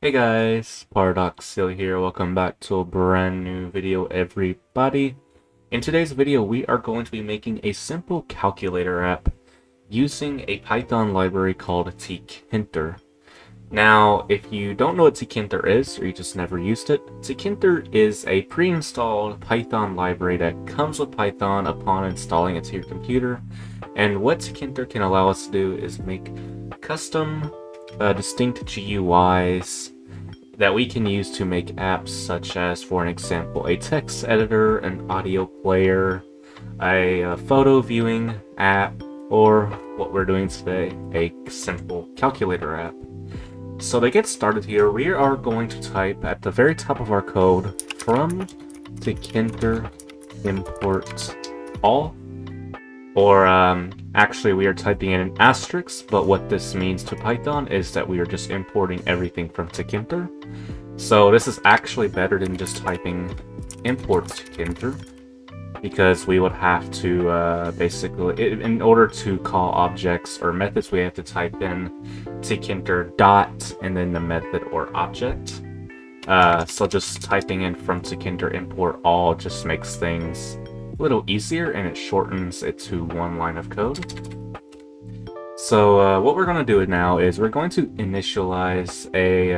Hey guys, Paradoxil here. Welcome back to a brand new video, everybody. In today's video, we are going to be making a simple calculator app using a Python library called tkinter. Now, if you don't know what tkinter is, or you just never used it, tkinter is a pre-installed Python library that comes with Python upon installing it to your computer. And what tkinter can allow us to do is make custom distinct GUIs that we can use to make apps such as, for an example, a text editor, an audio player, a photo viewing app, or what we're doing today, a simple calculator app. So to get started here, we are going to type at the very top of our code from tkinter import all. Or actually we are typing in an asterisk, but what this means to Python is that we are just importing everything from tkinter. So this is actually better than just typing import tkinter, because we would have to basically, in order to call objects or methods, we have to type in tkinter dot and then the method or object. So just typing in from tkinter import all just makes things a little easier, and it shortens it to one line of code. So what we're going to do now is we're going to initialize a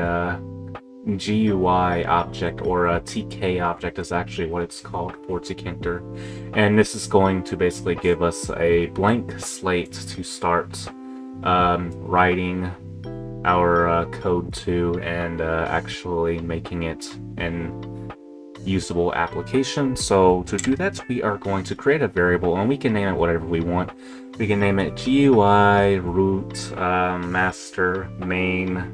GUI object, or a TK object is actually what it's called for tkinter. And this is going to basically give us a blank slate to start writing our code to, and actually making it an usable application. So to do that, we are going to create a variable, and we can name it whatever we want. We can name it GUI root master main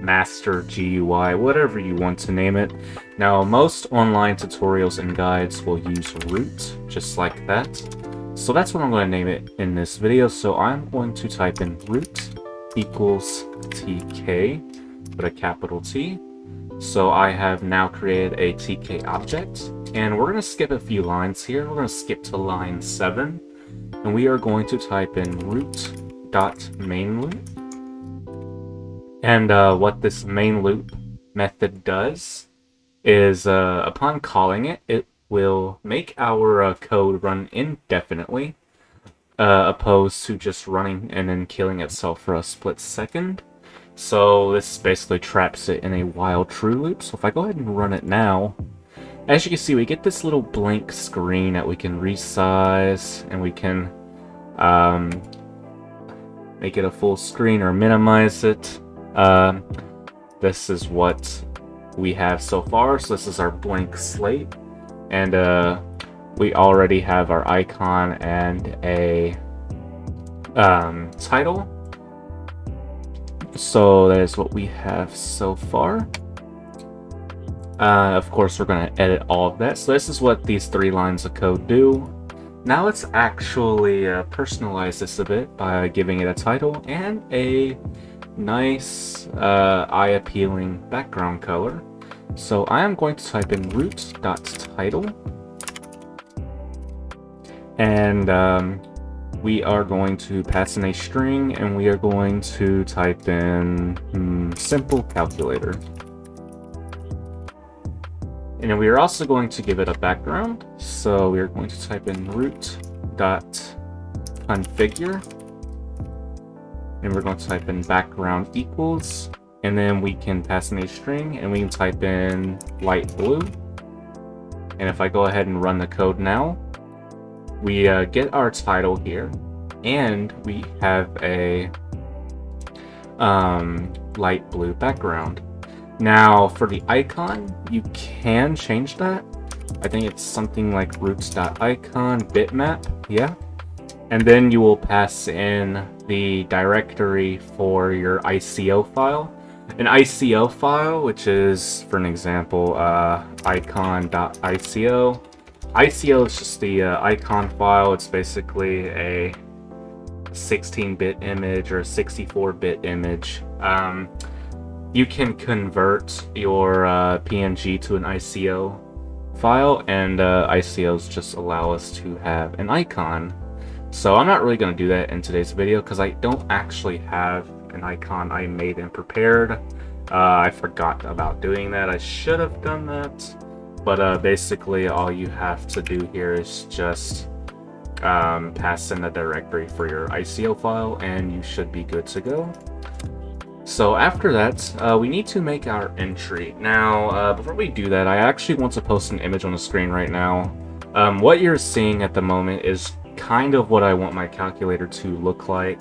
master GUI, whatever you want to name it. Now, most online tutorials and guides will use root, just like that. So that's what I'm going to name it in this video. So I'm going to type in root equals tk with a capital T. So I have now created a tk object, and we're going to skip a few lines here. We're going to skip to line 7, and we are going to type in root.mainLoop. And what this main loop method does is, upon calling it, it will make our code run indefinitely, opposed to just running and then killing itself for a split second. So this basically traps it in a while true loop. So if I go ahead and run it now, as you can see, we get this little blank screen that we can resize, and we can make it a full screen or minimize it. This is what we have so far. So this is our blank slate, and we already have our icon and a title. So that is what we have so far. Of course, we're going to edit all of that. So this is what these 3 lines of code do. Now let's actually personalize this a bit by giving it a title and a nice eye-appealing background color. So I am going to type in root.title, and we are going to pass in a string, and we are going to type in simple calculator. And then we are also going to give it a background. So we are going to type in root.configure, and we're going to type in background equals, and then we can pass in a string, and we can type in light blue. And if I go ahead and run the code now, we get our title here, and we have a light blue background. Now for the icon, you can change that. I think it's something like roots.icon bitmap, yeah. And then you will pass in the directory for your ICO file. An ICO file, which is, for an example, icon.ico. ICO is just the icon file. It's basically a 16-bit image or a 64-bit image. You can convert your PNG to an ICO file, and ICOs just allow us to have an icon. So I'm not really going to do that in today's video because I don't actually have an icon I made and prepared. I forgot about doing that. I should have done that. But basically all you have to do here is just pass in the directory for your ICO file and you should be good to go. So after that, we need to make our entry. Now, before we do that, I actually want to post an image on the screen right now. What you're seeing at the moment is kind of what I want my calculator to look like.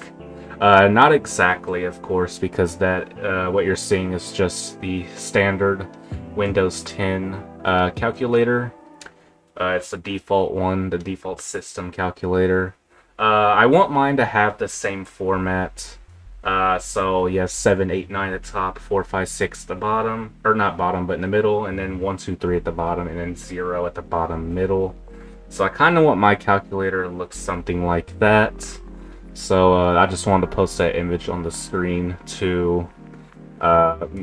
Not exactly, of course, because that what you're seeing is just the standard Windows 10 calculator. It's the default one, the default system calculator. I want mine to have the same format. So yes, 7, 8, 9 at the top, 4, 5, 6 at the bottom, or not bottom, but in the middle, and then 1, 2, 3 at the bottom, and then 0 at the bottom middle. So I kind of want my calculator to look something like that. So I just wanted to post that image on the screen to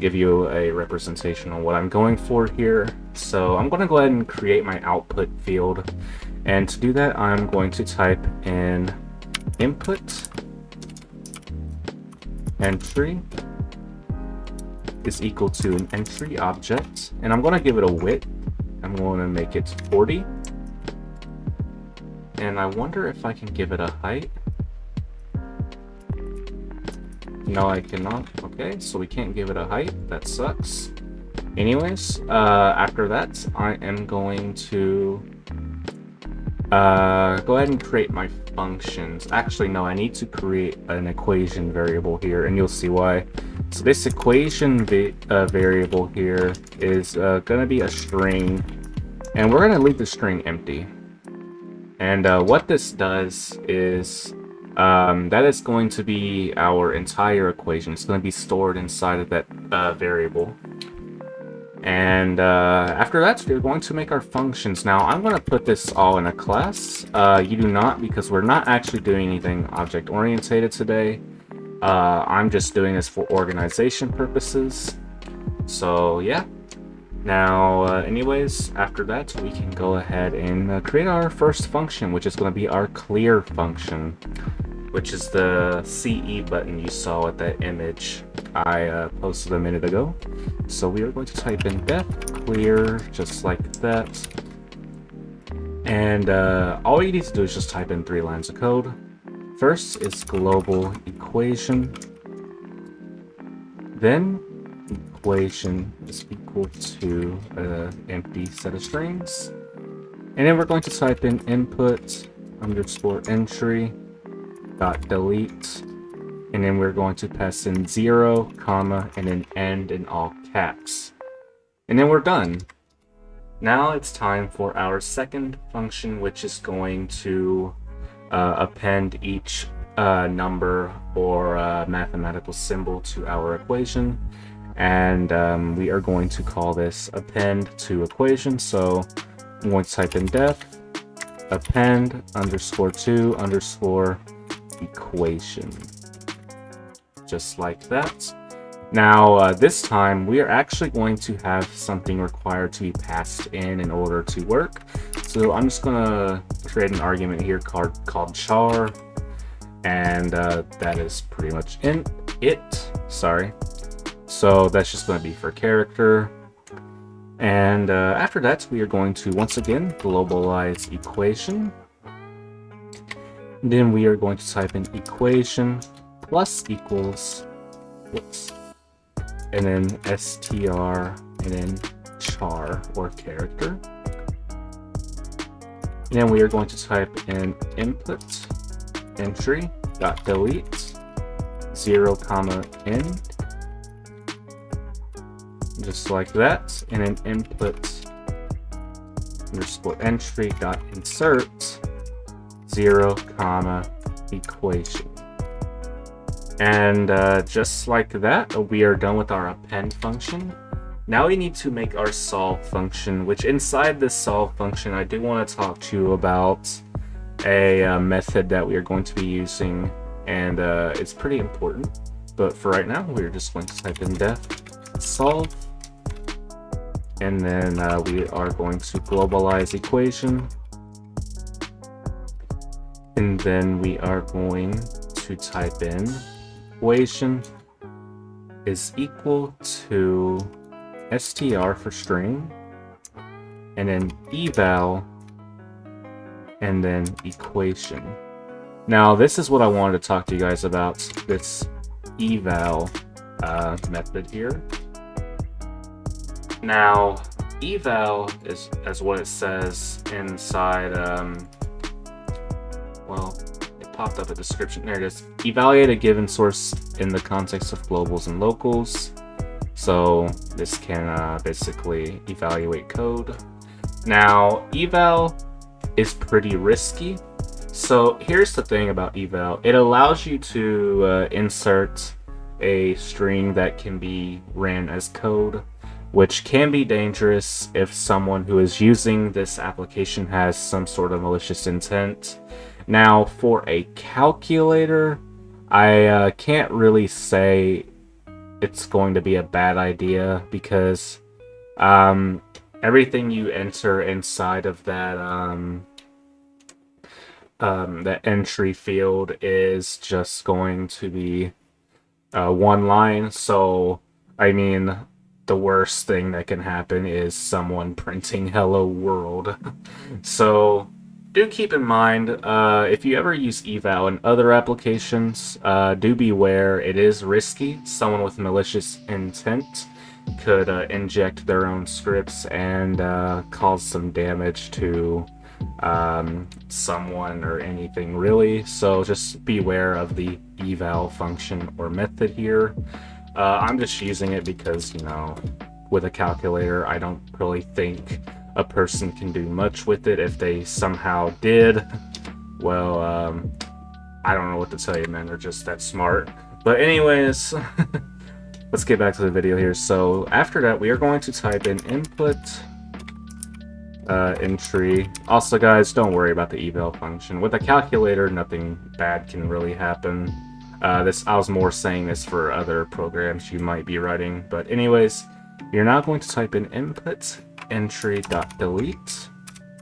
give you a representation on what I'm going for here. So I'm going to go ahead and create my output field, and to do that I'm going to type in input entry is equal to an entry object, and I'm going to give it a width. I'm going to make it 40, and I wonder if I can give it a height. No, I cannot. Okay, so we can't give it a height. That sucks. Anyways, after that, I am going to go ahead and create my functions. Actually, no, I need to create an equation variable here, and you'll see why. So this equation variable here is going to be a string, and we're going to leave the string empty. And what this does is that is going to be our entire equation. It's going to be stored inside of that variable. And after that, we're going to make our functions. Now, I'm going to put this all in a class. You do not, because we're not actually doing anything object-oriented today. I'm just doing this for organization purposes. So, yeah. Now, anyways, after that, we can go ahead and create our first function, which is going to be our clear function, which is the CE button you saw at that image I posted a minute ago. So we are going to type in def clear, just like that. And all you need to do is just type in 3 lines of code. First is global equation. Then equation is equal to an empty set of strings. And then we're going to type in input underscore entry dot delete. And then we're going to pass in 0, comma, and an end in all caps. And then we're done. Now it's time for our second function, which is going to append each number or mathematical symbol to our equation. And we are going to call this append to equation. So I'm going to type in def append underscore to underscore equation. Just like that. Now, this time we are actually going to have something required to be passed in order to work. So I'm just gonna create an argument here called char, and that is pretty much it. Sorry. So that's just going to be for character. And after that, we are going to once again globalize equation. Then we are going to type in equation plus equals, whoops, and then str, and then char or character. And then we are going to type in input entry dot delete 0, comma end, just like that. And then input underscore entry dot insert 0, comma equation. And just like that, we are done with our append function. Now we need to make our solve function, which inside this solve function, I do want to talk to you about a method that we are going to be using, and it's pretty important. But for right now, we're just going to type in def solve, and then we are going to globalize equation, and then we are going to type in equation is equal to str for string, and then eval, and then equation. Now, this is what I wanted to talk to you guys about, this eval method here. Now, eval is as what it says inside, well, it popped up a description. There it is. Evaluate a given source in the context of globals and locals. So this can basically evaluate code. Now, eval is pretty risky. So here's the thing about eval. It allows you to insert a string that can be ran as code, which can be dangerous if someone who is using this application has some sort of malicious intent. Now, for a calculator, I can't really say it's going to be a bad idea, because everything you enter inside of that that entry field is just going to be one line. So, I mean, the worst thing that can happen is someone printing "Hello World." So do keep in mind, if you ever use eval in other applications, do beware. It is risky. Someone with malicious intent could inject their own scripts and cause some damage to someone or anything, really. So just beware of the eval function or method here. I'm just using it because, you know, with a calculator, I don't really think a person can do much with it. If they somehow did, well, I don't know what to tell you, man. They're just that smart. But anyways, let's get back to the video here. So after that, we are going to type in input entry. Also, guys, don't worry about the eval function. With a calculator, nothing bad can really happen. I was more saying this for other programs you might be writing, but anyways, you're now going to type in input entry.delete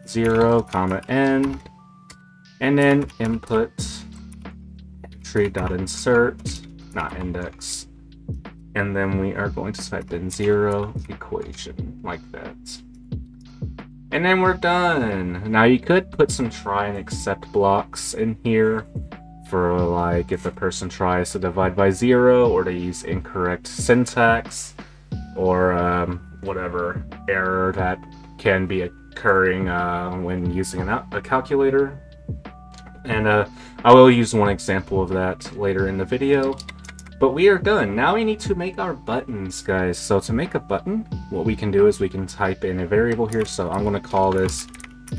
0, n, and then input entry.insert, not index, and then we are going to type in 0 equation, like that. And then we're done. Now you could put some try and except blocks in here for, like, if a person tries to divide by 0, or to use incorrect syntax, or whatever error that can be occurring when using a calculator. And I will use one example of that later in the video. But we are done. Now we need to make our buttons, guys. So to make a button, what we can do is we can type in a variable here. So I'm going to call this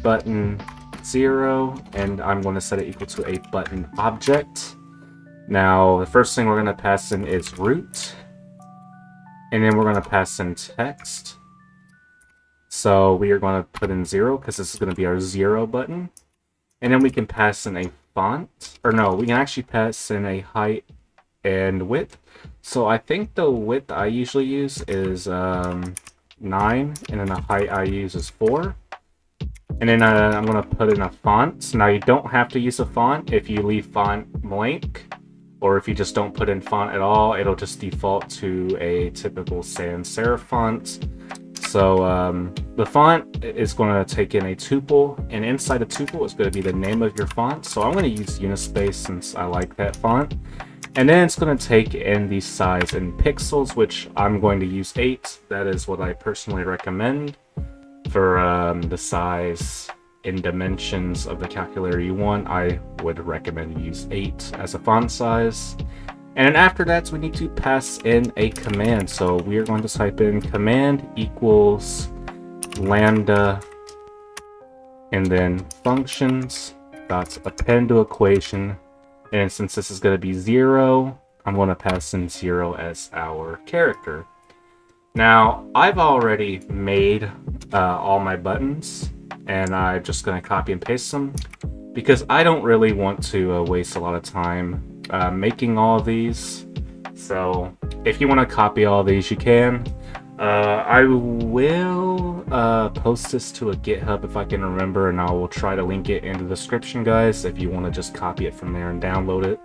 button 0, and I'm going to set it equal to a button object. Now, the first thing we're going to pass in is root, and then we're going to pass in text. So we are going to put in 0, because this is going to be our 0 button. And then we can pass in a font, or no, we can actually pass in a height and width. So I think the width I usually use is 9, and then the height I use is 4. And then I'm going to put in a font. Now, you don't have to use a font if you leave font blank, or if you just don't put in font at all. It'll just default to a typical sans serif font. So the font is going to take in a tuple, and inside a tuple is going to be the name of your font. So I'm going to use Unispace since I like that font. And then it's going to take in the size in pixels, which I'm going to use 8. That is what I personally recommend for the size in dimensions of the calculator you want. I would recommend you use 8 as a font size. And then after that, we need to pass in a command. So we are going to type in command equals lambda, and then functions dot append to equation. And since this is going to be 0, I'm going to pass in 0 as our character. Now, I've already made all my buttons, and I'm just going to copy and paste them, because I don't really want to waste a lot of time making all of these. So if you want to copy all these, you can. I will post this to a GitHub if I can remember, and I will try to link it in the description, guys, if you want to just copy it from there and download it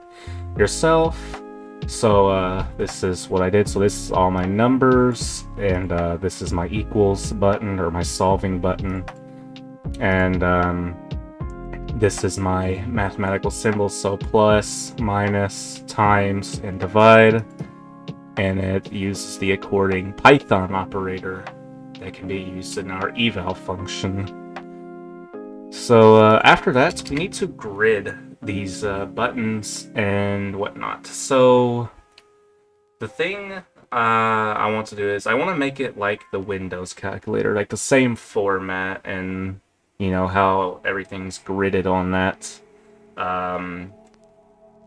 yourself. So this is what I did. So this is all my numbers, and this is my equals button, or my solving button, and this is my mathematical symbols, so plus, minus, times, and divide, and it uses the according Python operator that can be used in our eval function. So after that, we need to grid these buttons and whatnot. So the thing I want to do is I want to make it like the Windows calculator, like the same format, and you know how everything's gridded on that.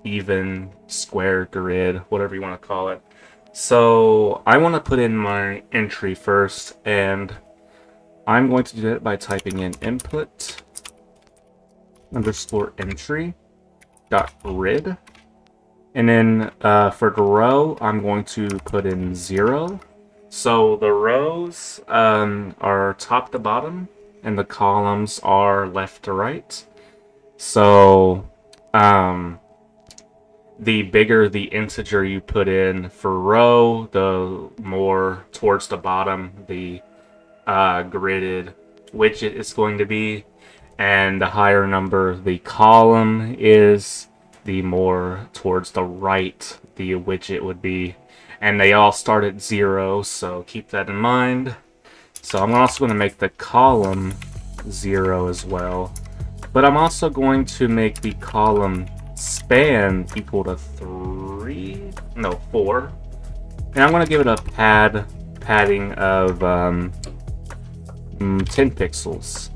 Even, square, grid, whatever you want to call it. So I want to put in my entry first, and I'm going to do it by typing in input underscore entry dot grid, and then for the row I'm going to put in 0. So the rows are top to bottom, and the columns are left to right. So the bigger the integer you put in for row, the more towards the bottom the gridded widget is going to be, and the higher number the column is, the more towards the right the widget would be. And they all start at 0, so keep that in mind. So I'm also going to make the column 0 as well, but I'm also going to make the column span equal to 4, and I'm going to give it a padding of 10 pixels.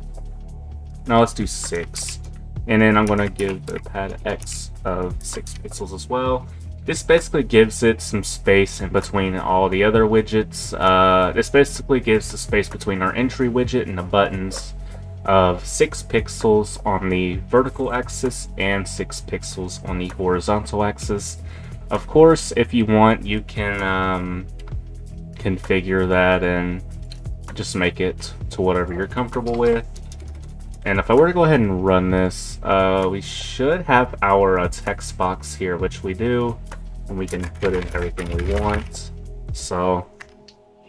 Now let's do 6, and then I'm going to give the pad X of 6 pixels as well. This basically gives it some space in between all the other widgets. This basically gives the space between our entry widget and the buttons of 6 pixels on the vertical axis and 6 pixels on the horizontal axis. Of course, if you want, you can configure that and just make it to whatever you're comfortable with. And if I were to go ahead and run this, we should have our text box here, which we do, and we can put in everything we want. So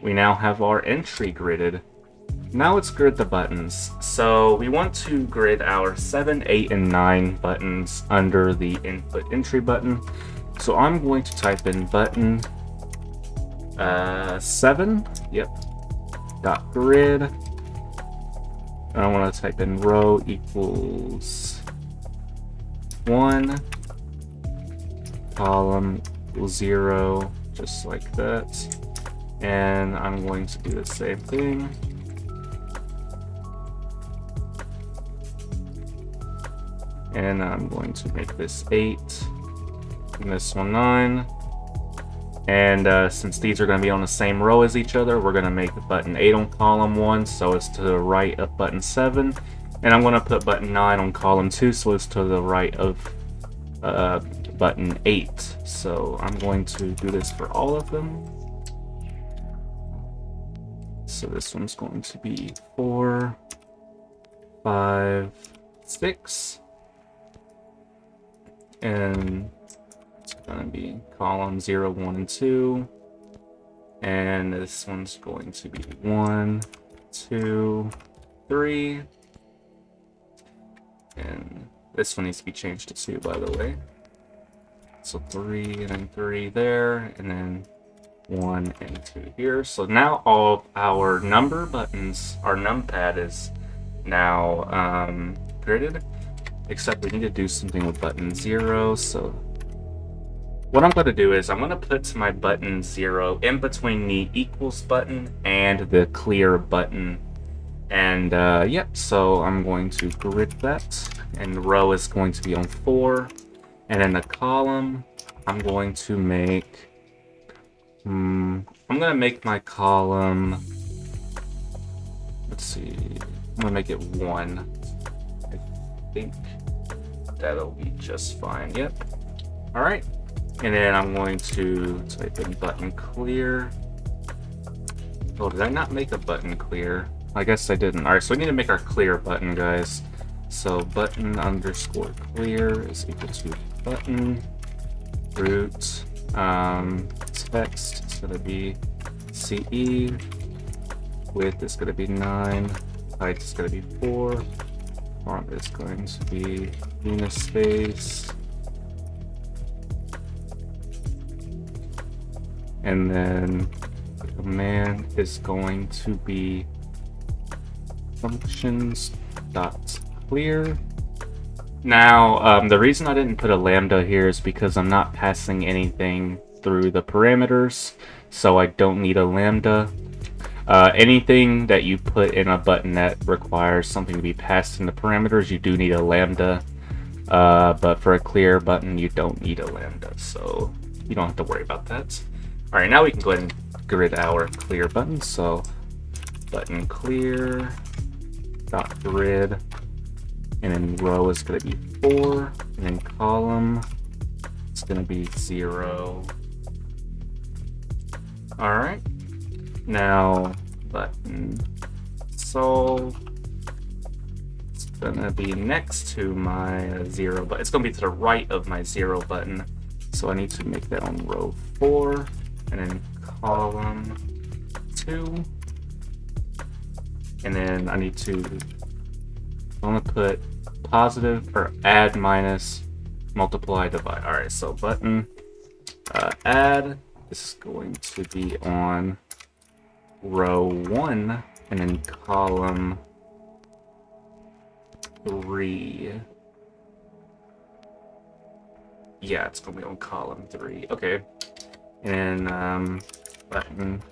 we now have our entry gridded. Now let's grid the buttons. So we want to grid our 7, 8, and 9 buttons under the input entry button. So I'm going to type in button 7, dot grid. And I want to type in row equals 1, column equals 0, just like that. And I'm going to do the same thing. And I'm going to make this 8, and this one 9. And since these are going to be on the same row as each other, we're going to make button 8 on column 1, so it's to the right of button 7. And I'm going to put button 9 on column 2, so it's to the right of button 8. So I'm going to do this for all of them. So this one's going to be 4, 5, 6. And it's going to be column 0, 1, and 2. And this one's going to be 1, 2, 3. And this one needs to be changed to 2, by the way. So 3 and then 3 there, and then 1 and 2 here. So now all of our number buttons, our numpad is now gridded. Except we need to do something with button 0. So what I'm going to do is I'm going to put my button 0 in between the equals button and the clear button. And yep, so I'm going to grid that. And the row is going to be on 4. And then the column, I'm going to make... I'm going to make my column... Let's see... I'm going to make it 1. I think that'll be just fine. Yep. All right. And then I'm going to type in button clear. Oh, did I not make a button clear? I guess I didn't. All right, so we need to make our clear button, guys. So button underscore clear is equal to button root Text is going to be CE. Width is going to be 9. Height is going to be 4. Font is going to be Unispace. And then the command is going to be functions.clear. Now, the reason I didn't put a lambda here is because I'm not passing anything through the parameters, so I don't need a lambda. Anything that you put in a button that requires something to be passed in the parameters, you do need a lambda. But for a clear button, you don't need a lambda, so you don't have to worry about that. Alright, now we can go ahead and grid our clear button. So button clear dot grid, and then row is going to be 4, and then column it's going to be 0. Alright, now button solve, it's going to be next to my 0, but it's going to be to the right of my 0 button. So I need to make that on row 4, and then column 2. And then I need to, I'm going to put positive or add, minus, multiply, divide. Alright, so button add, this is going to be on row 1, and then column 3. Yeah, it's going to be on column 3. Okay. And button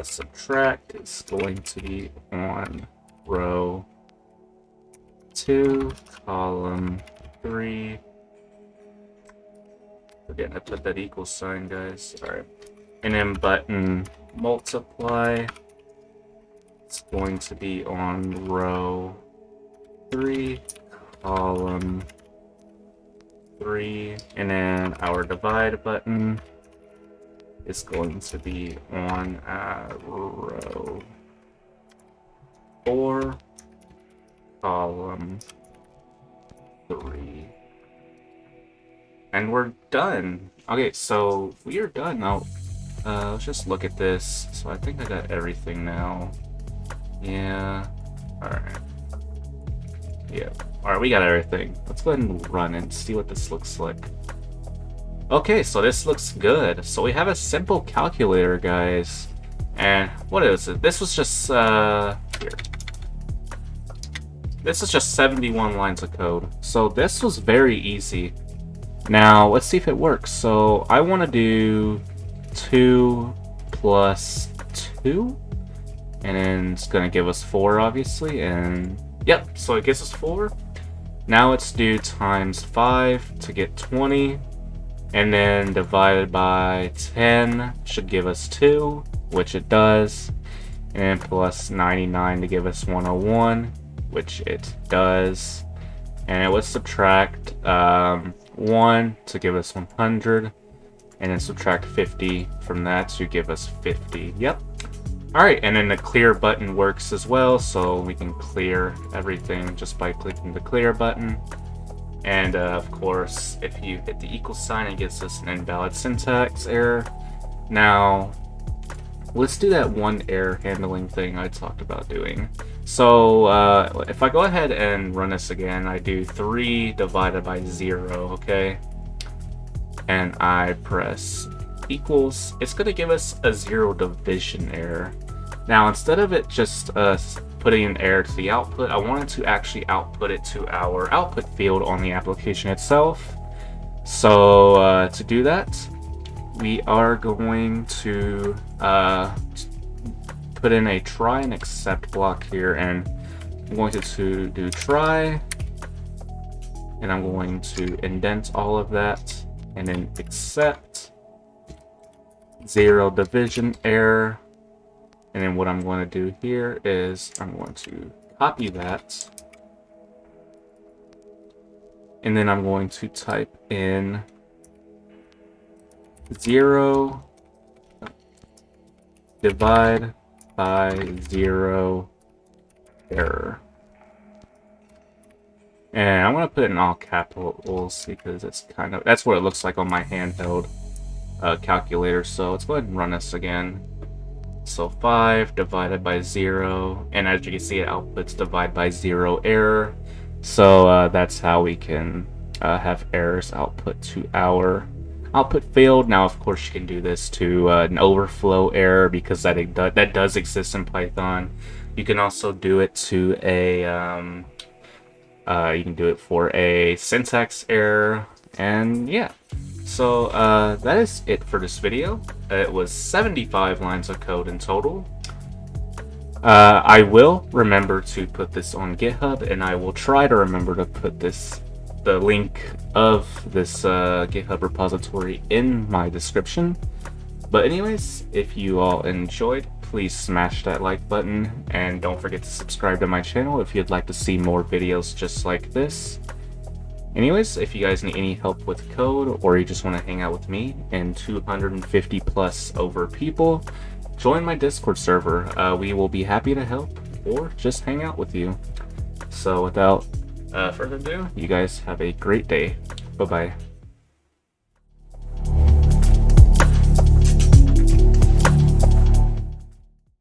subtract is going to be on row 2, column 3. Forgetting to put that equal sign, guys. Alright. And then button multiply, it's going to be on row 3, column 3. And then our divide button is going to be on row 4, column 3. And we're done. Okay, so we are done now. Let's just look at this. So I think I got everything now. Yeah. Alright. Yeah. Alright, we got everything. Let's go ahead and run and see what this looks like. Okay, so this looks good. So we have a simple calculator, guys. And what is it? This was just here. This is just 71 lines of code. So this was very easy. Now let's see if it works. So I want to do 2 plus 2, and then it's gonna give us 4, obviously. And yep, so it gives us 4. Now let's do times 5 to get 20. And then divided by 10 should give us 2, which it does. And plus 99 to give us 101, which it does. And let's subtract 1 to give us 100. And then subtract 50 from that to give us 50. Yep. Alright, and then the clear button works as well, so we can clear everything just by clicking the clear button. And of course, if you hit the equal sign, it gives us an invalid syntax error. Now, let's do that one error handling thing I talked about doing. So if I go ahead and run this again, I do 3 divided by 0, okay? And I press equals, it's going to give us a 0 division error. Now, instead of it just putting an error to the output, I wanted to actually output it to our output field on the application itself. So to do that, we are going to put in a try and except block here, and I'm going to do try, and I'm going to indent all of that, and then accept 0 division error. And then what I'm going to do here is I'm going to copy that, and then I'm going to type in 0 divide by 0 error. And I'm gonna put it in all capitals because that's what it looks like on my handheld calculator. So let's go ahead and run this again. So 5 divided by 0, and as you can see, it outputs divide by 0 error. So that's how we can have errors output to our output failed. Now, of course, you can do this to an overflow error because that does exist in Python. You can also do it to a you can do it for a syntax error, and yeah. So that is it for this video. It was 75 lines of code in total. I will remember to put this on GitHub, and I will try to remember to put the link of this GitHub repository in my description. But anyways, if you all enjoyed, please smash that like button, and don't forget to subscribe to my channel if you'd like to see more videos just like this. Anyways, if you guys need any help with code, or you just want to hang out with me and 250 plus over people, join my Discord server. We will be happy to help or just hang out with you. So without further ado, you guys have a great day. Bye-bye.